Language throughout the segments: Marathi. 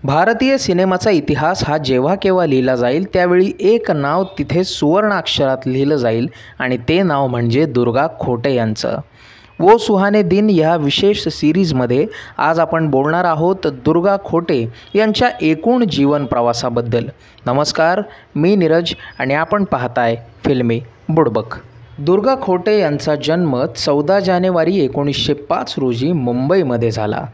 भारतीय सिनेमाचा इतिहास हा जेव्हा केव्हा लिहिला जाईल त्यावेळी एक नाव तिथे सुवर्ण अक्षरात लिहिलं जाईल आणि ते नाव म्हणजे दुर्गा खोटे यांचं. वो सुहाने दिन या विशेष सिरीजमध्ये आज आपण बोलणार आहोत दुर्गा खोटे यांच्या एकूण जीवन प्रवासाबद्दल. नमस्कार, मी नीरज आणि आपण पाहताय फिल्मी बुडबक. दुर्गा खोटे यांचा जन्म 14 जानेवारी 1905 रोजी मुंबईमध्ये झाला.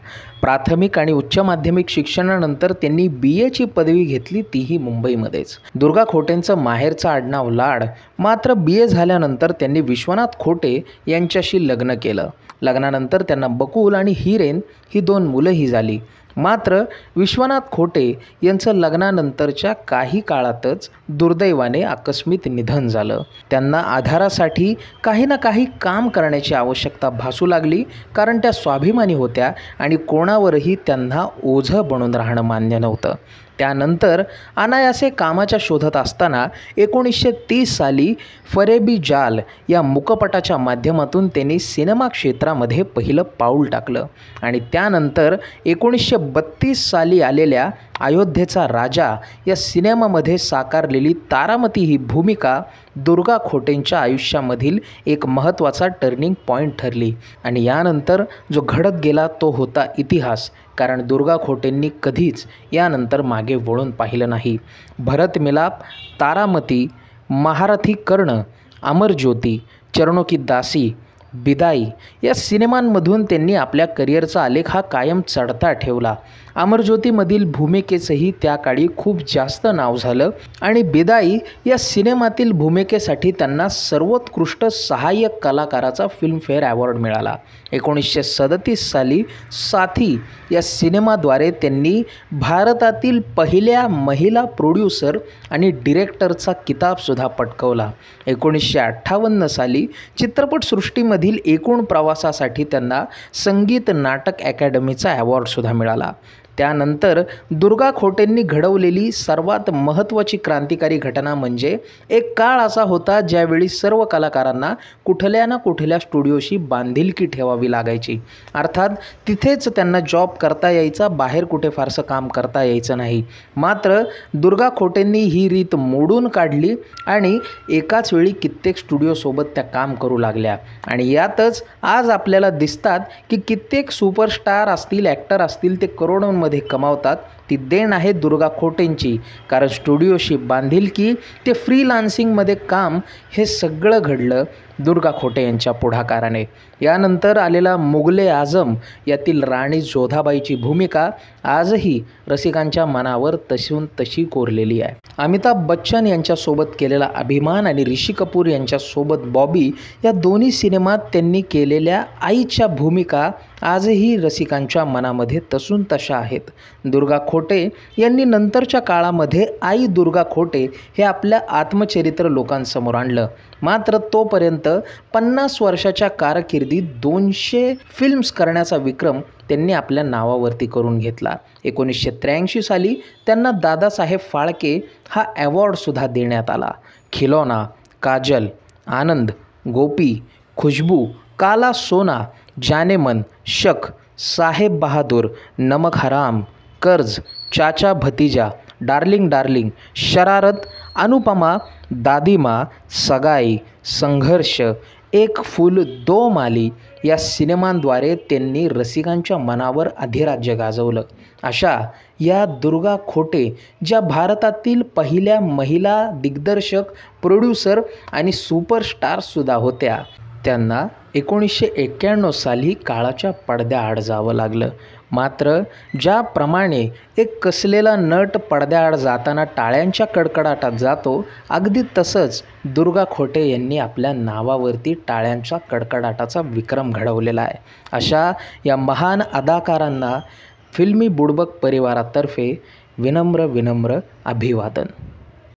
प्राथमिक आणि उच्च माध्यमिक शिक्षणानंतर त्यांनी BA ची पदवी घेतली, तीही मुंबईमध्येच. दुर्गा खोटेंचं माहेरचं आडनाव लाड. मात्र BA झाल्यानंतर त्यांनी विश्वनाथ खोटे यांच्याशी लग्न केलं. लग्नानंतर त्यांना बकुल आणि हिरेन ही 2 मुलंही झाली. मात्र विश्वनाथ खोटे यांचं लग्नानंतरच्या काही काळातच दुर्दैवाने आकस्मिक निधन झालं. त्यांना आधारासाठी काही ना काही काम करण्याची आवश्यकता भासू लागली, कारण त्या स्वाभिमानी होत्या आणि कोणावरही त्यांना ओझं बनून राहणं मान्य नव्हतं. त्यानंतर अनायासे कामाच्या शोधात असताना 1930 साली फरेबी जाल या मुकपटाच्या माध्यमातून त्यांनी सिनेमा क्षेत्रामध्ये पहिलं पाऊल टाकलं आणि त्यानंतर 1932 साली आलेल्या अयोध्येचा राजा या सिनेमामध्ये साकारलेली तारामती ही भूमिका दुर्गा खोटेंच्या आयुष्यामधील एक महत्त्वाचा टर्निंग पॉईंट ठरली आणि यानंतर जो घडत गेला तो होता इतिहास, कारण दुर्गा खोटेंनी कधीच यानंतर मागे वळून पाहिलं नाही. भरत मिलाप, तारामती, महारथी कर्ण, अमर ज्योती, चरणों की दासी, बिदाई या सिनेमांमधून त्यांनी आपल्या करिअरचा आलेख हा कायम चढता ठेवला. अमरज्योतीमधील भूमिकेचंही त्या काळी खूप जास्त नाव झालं आणि बिदाई या सिनेमातील भूमिकेसाठी त्यांना सर्वोत्कृष्ट सहाय्यक कलाकाराचा फिल्मफेअर अवॉर्ड मिळाला. 1937 साली साथी या सिनेमाद्वारे त्यांनी भारतातील पहिल्या महिला प्रोड्युसर आणि डिरेक्टरचा किताबसुद्धा पटकावला. 1958 साली चित्रपटसृष्टीमधील एकूण प्रवासासाठी त्यांना संगीत नाटक अकॅडमीचा अवॉर्डसुद्धा मिळाला. त्यानंतर दुर्गा खोटेंनी घडवलेली सर्वात महत्त्वाची क्रांतिकारी घटना म्हणजे एक काळ असा होता ज्यावेळी सर्व कलाकारांना कुठल्या ना कुठल्या स्टुडिओशी बांधिलकी ठेवावी लागायची. अर्थात तिथेच त्यांना जॉब करता यायचा, बाहेर कुठे फारसं काम करता यायचं नाही. मात्र दुर्गा खोटेंनी ही रीत मोडून काढली आणि एकाच वेळी कित्येक स्टुडिओसोबत त्या काम करू लागल्या आणि यातच आज आपल्याला दिसतात की कित्येक सुपरस्टार असतील, ॲक्टर असतील, ते करोडोंमध्ये कमावतात. ती देण आहे दुर्गा खोटेंची, कारण स्टुडिओशी बांधिलकी ते फ्रीलान्सिंगमध्ये काम हे सगळं घडलं दुर्गा खोटे यांच्या पुढाकाराने. यानंतर आलेला मुगले आझम यातील राणी जोधाबाईची भूमिका आजही रसिकांच्या मनावर तशीहून तशी कोरलेली आहे. अमिताभ बच्चन यांच्यासोबत केलेला अभिमान आणि ऋषी कपूर यांच्यासोबत बॉबी या दोन्ही सिनेमात त्यांनी केलेल्या आईच्या भूमिका आजही रसिकांच्या मनामध्ये तसून तशा आहेत. दुर्गा खोटे यांनी नंतरच्या काळामध्ये आई दुर्गा खोटे हे आपल्या आत्मचरित्र लोकांसमोर आणलं. मात्र तोपर्यंत 50 वर्षाच्या कारकिर्दीत 200 फिल्म्स करण्याचा विक्रम त्यांनी आपल्या नावावरती करून घेतला. 1983 साली त्यांना दादासाहेब फाळके हा अवॉर्डसुद्धा देण्यात आला. खिलौना, काजल, आनंद, गोपी, खुशबू, काला सोना, जानेमन, शक, साहेब बहादूर, नमक हराम, कर्ज, चाचा भतीजा, डार्लिंग डार्लिंग, शरारत, अनुपमा, दादीमा, सगाई, संघर्ष, एक फूल दो माली या सिनेमांद्वारे त्यांनी रसिकांच्या मनावर अधिराज्य गाजवलं. अशा या दुर्गा खोटे ज्या भारतातील पहिल्या महिला दिग्दर्शक, प्रोड्युसर आणि सुपरस्टारसुद्धा होत्या, त्यांना 1991 साली काळाच्या पडद्याआड जावं लागलं. मात्र ज्याप्रमाणे एक कसलेला नट पडद्याआड जाताना टाळ्यांच्या कडकडाटात जातो, अगदी तसंच दुर्गा खोटे यांनी आपल्या नावावरती टाळ्यांच्या कडकडाटाचा विक्रम घडवलेला आहे. अशा या महान अदाकारांना फिल्मी बुडबक परिवारातर्फे विनम्र अभिवादन.